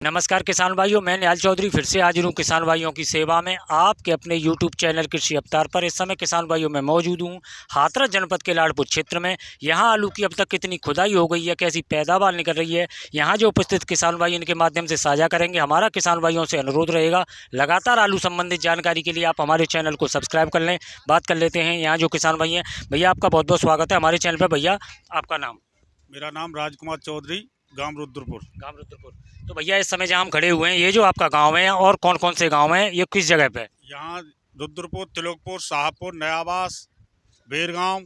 नमस्कार किसान भाइयों, मैं निहाल चौधरी फिर से हाजिर हूँ किसान भाइयों की सेवा में आपके अपने YouTube चैनल कृषि अवतार पर। इस समय किसान भाइयों मैं मौजूद हूँ हाथरस जनपद के लाड़पुर क्षेत्र में। यहाँ आलू की अब तक कितनी खुदाई हो गई है, कैसी पैदावार निकल रही है, यहाँ जो उपस्थित किसान भाई इनके माध्यम से साझा करेंगे। हमारा किसान भाइयों से अनुरोध रहेगा लगातार आलू संबंधित जानकारी के लिए आप हमारे चैनल को सब्सक्राइब कर लें। बात कर लेते हैं यहाँ जो किसान भाई हैं। भैया आपका बहुत बहुत स्वागत है हमारे चैनल पर। भैया आपका नाम? मेरा नाम राजकुमार चौधरी, गांव रुद्रपुर। तो भैया इस समय जहाँ हम खड़े हुए हैं ये जो आपका गांव है और कौन कौन से गांव हैं, ये किस जगह पे है? यहाँ रुद्रपुर, तिलोकपुर, शाहपुर, नयाबास, बेरगांव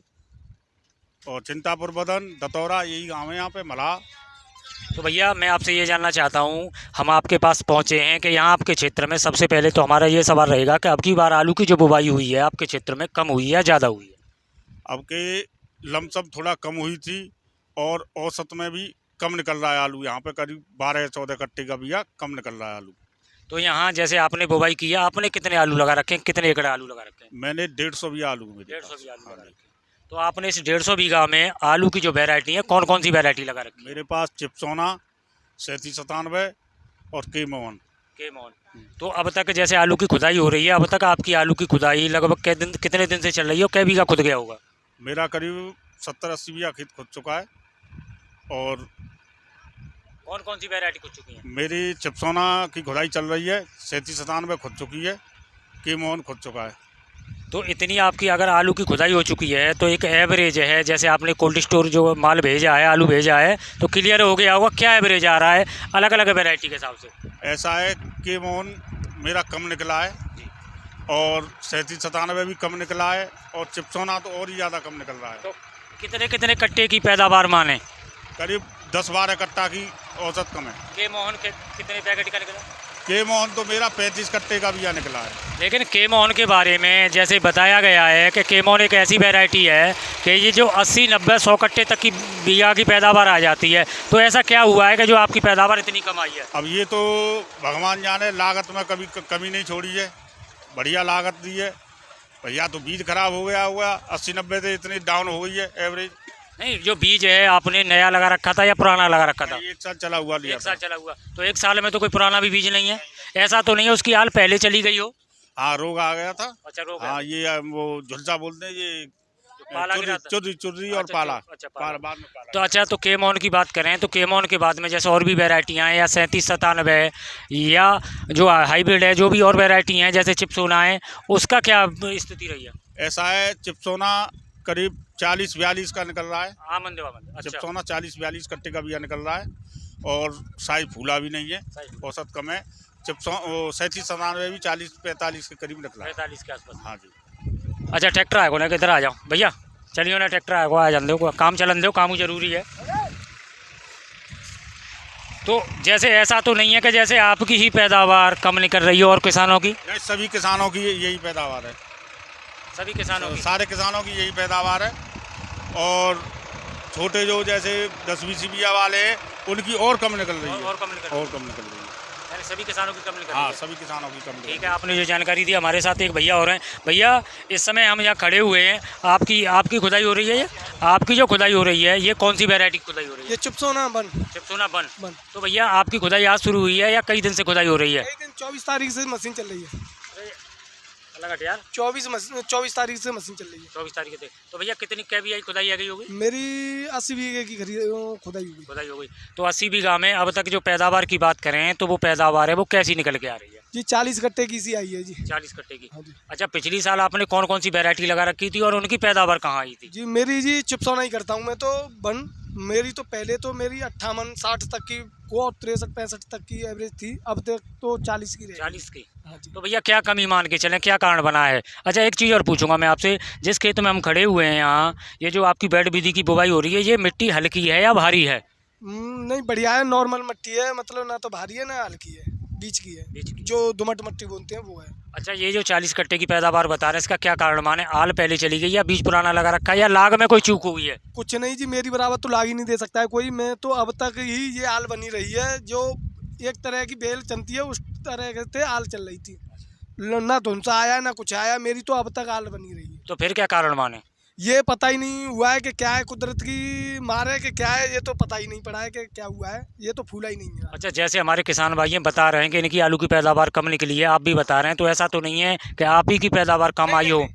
और चिंतापुर बदन, दतौरा, यही गांव है यहाँ पे मलाह। तो भैया मैं आपसे ये जानना चाहता हूँ, हम आपके पास पहुँचे हैं कि यहाँ आपके क्षेत्र में सबसे पहले तो हमारा ये सवाल रहेगा कि अब की बार आलू की जो बुवाई हुई है आपके क्षेत्र में कम हुई है या ज़्यादा हुई है? अब के लमसम थोड़ा कम हुई थी और औसत में भी कम निकल रहा है आलू। यहाँ पे करीब 12-14 कट्टे का बिया कम निकल रहा है आलू। तो यहाँ जैसे आपने बुवाई की है, आपने कितने आलू लगा रखे हैं, कितने एकड़ आलू लगा रखे हैं? मैंने 150 बिया आलू में 150 बीघा आलू लगा रखे हैं। तो आपने इस 150 बीघा में आलू की जो वैरायटी है कौन कौन सी वैरायटी लगा रखी है? मेरे पास चिपसोना 3797 और के मोहन। तो अब तक जैसे आलू की खुदाई हो रही है, अब तक आपकी आलू की खुदाई लगभग कितने दिन से चल रही है और कै बीघा खुद गया होगा? मेरा करीब 70-80 बिया खेत खुद चुका है। और कौन कौन सी वैरायटी खुद चुकी है? मेरी चिपसोना की खुदाई चल रही है, 3797 खुद चुकी है, के मोहन खुद चुका है। तो इतनी आपकी अगर आलू की खुदाई हो चुकी है तो एक एवरेज है, जैसे आपने कोल्ड स्टोर जो माल भेजा है, आलू भेजा है, तो क्लियर हो गया होगा क्या एवरेज आ रहा है अलग अलग वैरायटी के हिसाब से? ऐसा है कि मोहन मेरा कम निकला है और 3797 भी कम निकला है और चिपसोना तो और ही ज़्यादा कम निकल रहा है। तो कितने कितने कट्टे की पैदावार माने? करीब 10-12 कट्टा की औसत कम है। के मोहन के कितने पैकेट का निकला? के मोहन तो मेरा 35 कट्टे का बिया निकला है। लेकिन के मोहन के बारे में जैसे बताया गया है कि के मोहन एक ऐसी वैरायटी है कि ये जो 80-90-100 कट्टे तक की बिया की पैदावार आ जाती है। तो ऐसा क्या हुआ है कि जो आपकी पैदावार इतनी कम आई है? अब ये तो भगवान जाने, लागत में कभी कमी नहीं छोड़ी है, बढ़िया लागत दी है भैया। तो बीज खराब हो गया हुआ 80-90 से इतनी डाउन हो गई है एवरेज। नहीं, जो बीज है आपने नया लगा रखा था या पुराना लगा रखा था? 1 साल चला हुआ लिया। 1 साल चला हुआ। तो 1 साल में तो कोई पुराना भी बीज नहीं है? ऐसा तो नहीं है उसकी हाल पहले चली गई हो? हाँ, रोग आ गया था। अच्छा, रोग हाँ, ये वो झुलसा बोलते हैं, ये पाला गिरा था। चुर्री और पाला। अच्छा, बाद में पाला। तो अच्छा, तो केमोन की बात करें तो केमोन के बाद में जैसे और भी वैरायटियाँ हैं या 3797 या जो हाइब्रिड है, जो भी और वैरायटी हैं जैसे चिपसोना है, उसका क्या स्थिति रही है? ऐसा है, चिपसोना करीब 40-42 का निकल रहा है। आमन देवा बंद। अच्छा, चिपसोना 40-42 कट्टे का बिया निकल रहा है और साइज फूला भी नहीं है, औसत कम है। 3797 भी 40-45 के करीब निकला है, 45 के आसपास। हाँ जी। अच्छा, ट्रैक्टर आएगा ना, इधर आ जाओ भैया, चलिए ना, ट्रैक्टर आएगा, आ जान दो, काम चलन दो, काम जरूरी है। तो जैसे ऐसा तो नहीं है कि जैसे आपकी ही पैदावार कम निकल रही है और किसानों की? नहीं, सभी किसानों की यही पैदावार है। सभी किसानों की? सारे किसानों की यही पैदावार है। और छोटे जो जैसे 10-20 बिया वाले हैं उनकी और कम निकल रही है। और कम निकल रही है। यानी सभी किसानों की कम निकल रही हाँ, है? सभी किसानों की कम निकल रही है। ठीक है, आपने जो जानकारी दी। हमारे साथ एक भैया और हैं। भैया इस समय हम यहाँ खड़े हुए हैं, आपकी खुदाई हो रही है? ये आपकी जो खुदाई हो रही है ये कौन सी वैरायटी की खुदाई हो रही है? ये चिपसोना बन। चिपसोना बन। तो भैया आपकी खुदाई आज शुरू हुई है या कई दिन से खुदाई हो रही है? कई दिन 24 तारीख से मशीन चल रही है। यार 24 तारीख से मशीन चल रही है। 24 तारीख से। तो भैया कितनी KBI खुदाई आ गई होगी? मेरी 80 बीघे की खुदाई हो गई। तो 80 बीघा में अब तक जो पैदावार की बात करें तो वो पैदावार है वो कैसी निकल के आ रही है? जी 40 कट्टे की सी आई है जी। 40 कट्टे की? हाँ जी। अच्छा, पिछली साल आपने कौन कौन सी वैरायटी लगा रखी थी और उनकी पैदावार कहाँ आई थी? जी मेरी जी चिपसोना ही करता हूँ मैं तो बन। मेरी तो पहले तो मेरी 58-60 तक की को 63-65 तक की एवरेज थी, अब तक तो 40 की रही। 40 की? हाँ जी। तो भैया क्या कमी मान के चलें, क्या कारण बना है? अच्छा, एक चीज़ और पूछूंगा मैं आपसे, जिस खेत में हम खड़े हुए हैं यहाँ, ये जो आपकी बेड विधि की बुवाई हो रही है, ये मिट्टी हल्की है या भारी है? नहीं, बढ़िया है, नॉर्मल मिट्टी है, मतलब ना तो भारी है ना हल्की है, बीच की है, जो दोमट मिट्टी बोलते हैं वो है। अच्छा, ये जो 40 कट्टे की पैदावार बता रहे हैं इसका क्या कारण माने? आल पहले चली गई या बीज पुराना लगा रखा है या लाग में कोई चूक हुई है? कुछ नहीं जी, मेरी बराबर तो लाग ही नहीं दे सकता है कोई। मैं तो अब तक ही ये आल बनी रही है, जो एक तरह की बेल चलती है उस तरह से आल चल रही थी। ना धुंसा आया ना कुछ आया, मेरी तो अब तक आल बनी रही है। तो फिर क्या कारण माने? ये पता ही नहीं हुआ है कि क्या है, कुदरत की मार है कि क्या है, ये तो पता ही नहीं पड़ा है कि क्या हुआ है, ये तो फूला ही नहीं है। अच्छा, जैसे हमारे किसान भाई हैं बता रहे हैं कि इनकी आलू की पैदावार कम निकली है, आप भी बता रहे हैं, तो ऐसा तो नहीं है कि आप ही की पैदावार कम आई हो?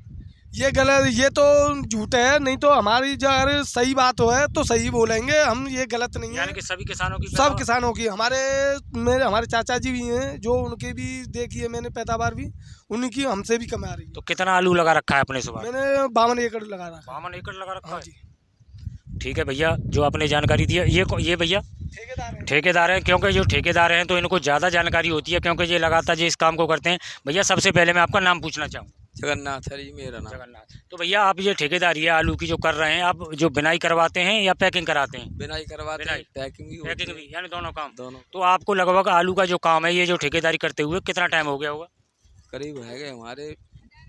ये गलत, ये तो झूठ है। नहीं तो हमारी जो अगर सही बात हो है तो सही बोलेंगे हम, ये गलत नहीं है। यानी कि सभी किसानों की सब किसानों की, हमारे चाचा जी भी हैं जो उनके भी देखी है मैंने पैदावार भी, उनकी हमसे भी कम आ रही है। तो कितना आलू लगा रखा है अपने सुबह? मैंने 52 एकड़ लगा रखा है। 52 एकड़ लगा रखा हाँ है। जी। ठीक है भैया, जो आपने जानकारी दी है, ये भैया ठेकेदार है। ठेकेदार हैं, क्योंकि जो ठेकेदार हैं तो इनको ज़्यादा जानकारी होती है, क्योंकि ये लगातार जो इस काम को करते हैं। भैया सबसे पहले मैं आपका नाम पूछना चाहूँ। जगन्नाथ है जी मेरा नाम। जगन्नाथ। तो भैया आप ये ठेकेदारी है आलू की जो कर रहे हैं, आप जो बिनाई करवाते हैं या पैकिंग कराते हैं? बिनाई करवाते हैं, पैकिंग भी होती पैकिंग है, भी, यानी दोनों काम? दोनों। तो आपको लगभग आलू का जो काम है, ये जो ठेकेदारी करते हुए कितना टाइम हो गया होगा? करीब है गए हमारे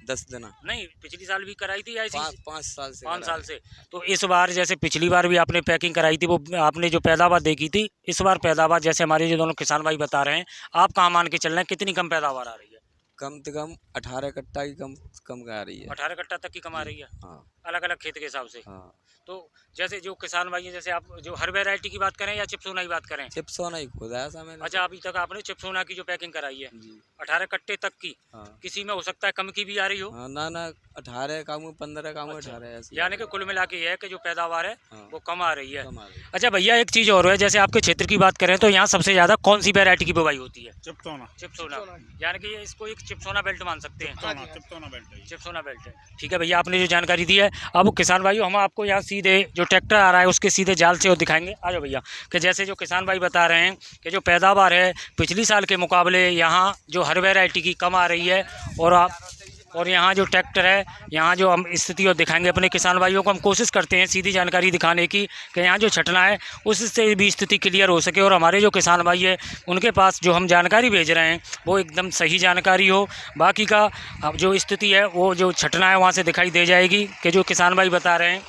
10 दिन। नहीं, पिछली साल भी कराई थी ऐसी? 5 साल से। 5 साल से। तो इस बार जैसे पिछली बार भी आपने पैकिंग कराई थी, वो आपने जो पैदावार देखी थी, इस बार पैदावार जैसे हमारे जो दोनों किसान भाई बता रहे हैं, आप कहाँ मान के चल रहे हैं कितनी कम पैदावार आ रही है? कम से कम 18 कट्टा की कम का आ रही है। 18 कट्टा तक की कमा रही है, हाँ अलग अलग खेत के हिसाब से। हाँ। तो जैसे जो किसान भाई हैं, जैसे आप जो हर वैरायटी की बात करें या चिप्सोना की बात करें? चिप्सोना ही खुदा है ऐसा मैंने। अच्छा, अभी तक आपने चिप्सोना की जो पैकिंग कराई है जी 18 कट्टे तक की, हाँ किसी में हो सकता है कम की भी आ रही हो? हाँ। ना 18 का मुँह 15 का मुँह अच्छा। 18 ऐसे। यानी कि कुल मिला के ये है कि जो पैदावार है हाँ। वो कम आ रही है। कम आ रही है। अच्छा भैया, एक चीज़ और है, जैसे आपके क्षेत्र की बात करें तो यहाँ सबसे ज़्यादा कौन सी वैरायटी की बुवाई होती है? चिप्सोना। चिप्सोना। चिप्सोना। यानी कि ये इसको एक चिप्सोना बेल्ट मान सकते हैं? चिप्सोना बेल्ट है। चिप्सोना बेल्ट है। ठीक है भैया, आपने जो जानकारी दी है, अब किसान भाइयों हम आपको यहाँ सीधे जो ट्रैक्टर आ रहा है उसके सीधे जाल से और दिखाएंगे। आ जाओ भैया, कि जैसे जो किसान भाई बता रहे हैं कि जो पैदावार है पिछली साल के मुकाबले यहाँ जो हर वैरायटी की कम आ रही है, और यहाँ जो ट्रैक्टर है, यहाँ जो हम स्थिति और दिखाएंगे अपने किसान भाइयों को, हम कोशिश करते हैं सीधी जानकारी दिखाने की कि यहाँ जो छटना है उससे भी स्थिति क्लियर हो सके, और हमारे जो किसान भाई है उनके पास जो हम जानकारी भेज रहे हैं वो एकदम सही जानकारी हो। बाकी का अब जो स्थिति है वो जो छटना है वहाँ से दिखाई दे जाएगी कि जो किसान भाई बता रहे हैं।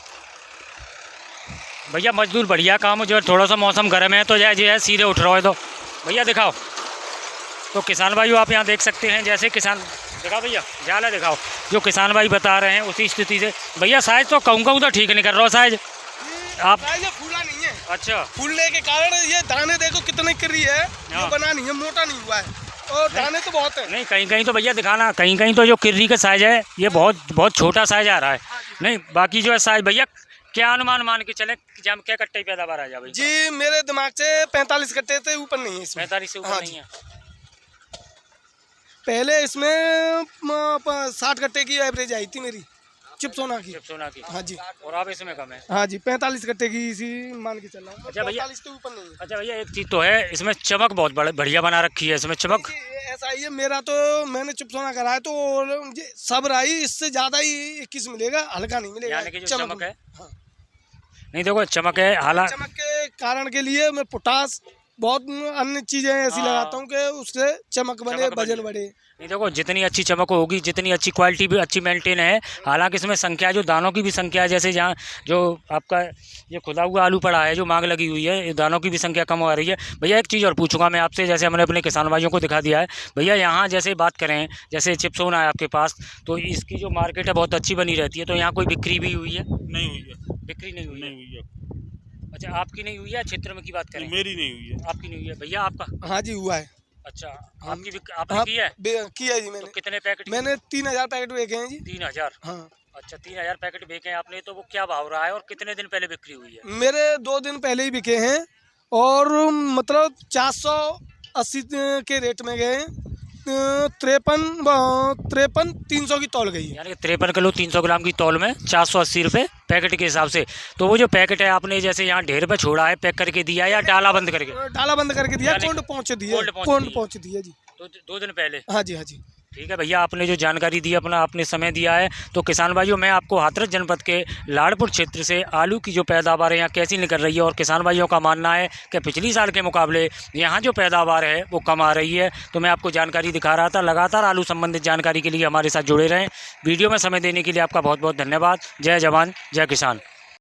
भैया मजदूर बढ़िया काम, जो थोड़ा सा मौसम गर्म है तो जो है सीधे उठ रहा है, तो भैया दिखाओ। तो किसान भाइयों आप यहाँ देख सकते हैं, जैसे किसान दिखाओ भैया, जाला दिखाओ, जो किसान भाई बता रहे हैं उसी स्थिति से। भैया साइज तो कहूँगा तो ठीक नहीं कर रहा साइज आप। ये फूला नहीं है। अच्छा, फूलने के कारण ये दाने देखो कितने कर रही है, ये बना नहीं है, मोटा नहीं हुआ है, और दाने तो बहुत है। नहीं कहीं कहीं तो भैया दिखाना, कहीं कहीं तो जो किर्री का साइज है ये बहुत छोटा साइज आ रहा है। नहीं बाकी जो है साइज भैया क्या अनुमान मान के चले क्या कट्टे की पैदावार आ जाए? जी मेरे दिमाग से 45 कट्टे से ऊपर नहीं है इसमें। 45 से ऊपर नहीं है। पहले इसमें 60 कट्टे की एवरेज आई थी मेरी चिप्सोना की। चिप्सोना की? हाँ जी। और आप इसमें कम है? हाँ जी, 45 कट्टे की इसी मान के चल रहा हूँ। अच्छा भैया, 45 के ऊपर नहीं है। अच्छा भैया, एक चीज़ तो है, इसमें चमक बहुत बढ़िया बना रखी है, इसमें चमक। ऐसा ही है, मेरा तो मैंने चिप्सोना करा है तो सब राई इससे ज़्यादा ही 21 मिलेगा, हल्का नहीं मिलेगा। यानी कि जो चमक है, हाँ। नहीं देखो चमक है, हालांकि चमक के कारण के लिए मैं पोटास बहुत अन्य चीजें ऐसी लगाता हूँ कि उससे चमक बने, वजन बढ़े। नहीं देखो जितनी अच्छी चमक होगी, जितनी अच्छी क्वालिटी भी अच्छी मेंटेन है। हालांकि इसमें संख्या जो दानों की भी संख्या है, जैसे जहाँ जो आपका ये खुदा हुआ आलू पड़ा है, जो मांग लगी हुई है, ये दानों की भी संख्या कम हो रही है। भैया एक चीज़ और पूछूंगा मैं आपसे, जैसे हमने अपने किसान भाइयों को दिखा दिया है, भैया यहाँ जैसे बात करें, जैसे चिप्सोना है आपके पास, तो इसकी जो मार्केट है बहुत अच्छी बनी रहती है, तो यहाँ कोई बिक्री भी हुई है? नहीं हुई है। बिक्री नहीं हुई है? नहीं हुई है। अच्छा, आपकी नहीं हुई है, क्षेत्र में की बात करें? मेरी नहीं हुई है। आपकी नहीं हुई है। भैया आपका? हाँ जी हुआ है। अच्छा, हाँ। आपने हाँ, की है? किया जी तो मैंने। कितने पैकेट? मैंने 3000 पैकेट बेचे हैं जी। 3000? हाँ। अच्छा, 3000 पैकेट बेचे हैं आपने, तो वो क्या भाव रहा है और कितने दिन पहले बिक्री हुई है? मेरे 2 दिन पहले ही बिके हैं, और मतलब 480 के रेट में गए, 53 300 की तौल गई है। यानी 53 किलो 300 ग्राम की तौल में 480 रुपये पैकेट के हिसाब से। तो वो जो पैकेट है आपने जैसे यहाँ ढेर पे छोड़ा है, पैक करके दिया या डाला बंद करके? डाला बंद करके दिया, यानी कोल्ड पहुँच दिया। कोल्ड पहुँच दिया जी। तो 2 दिन पहले? हाँ जी, हाँ जी। ठीक है भैया, आपने जो जानकारी दी, अपना आपने समय दिया है। तो किसान भाइयों, मैं आपको हाथरस जनपद के लाड़पुर क्षेत्र से आलू की जो पैदावार है यहाँ कैसी निकल रही है, और किसान भाइयों का मानना है कि पिछली साल के मुकाबले यहाँ जो पैदावार है वो कम आ रही है। तो मैं आपको जानकारी दिखा रहा था। लगातार आलू संबंधित जानकारी के लिए हमारे साथ जुड़े रहें। वीडियो में समय देने के लिए आपका बहुत बहुत धन्यवाद। जय जवान जय किसान।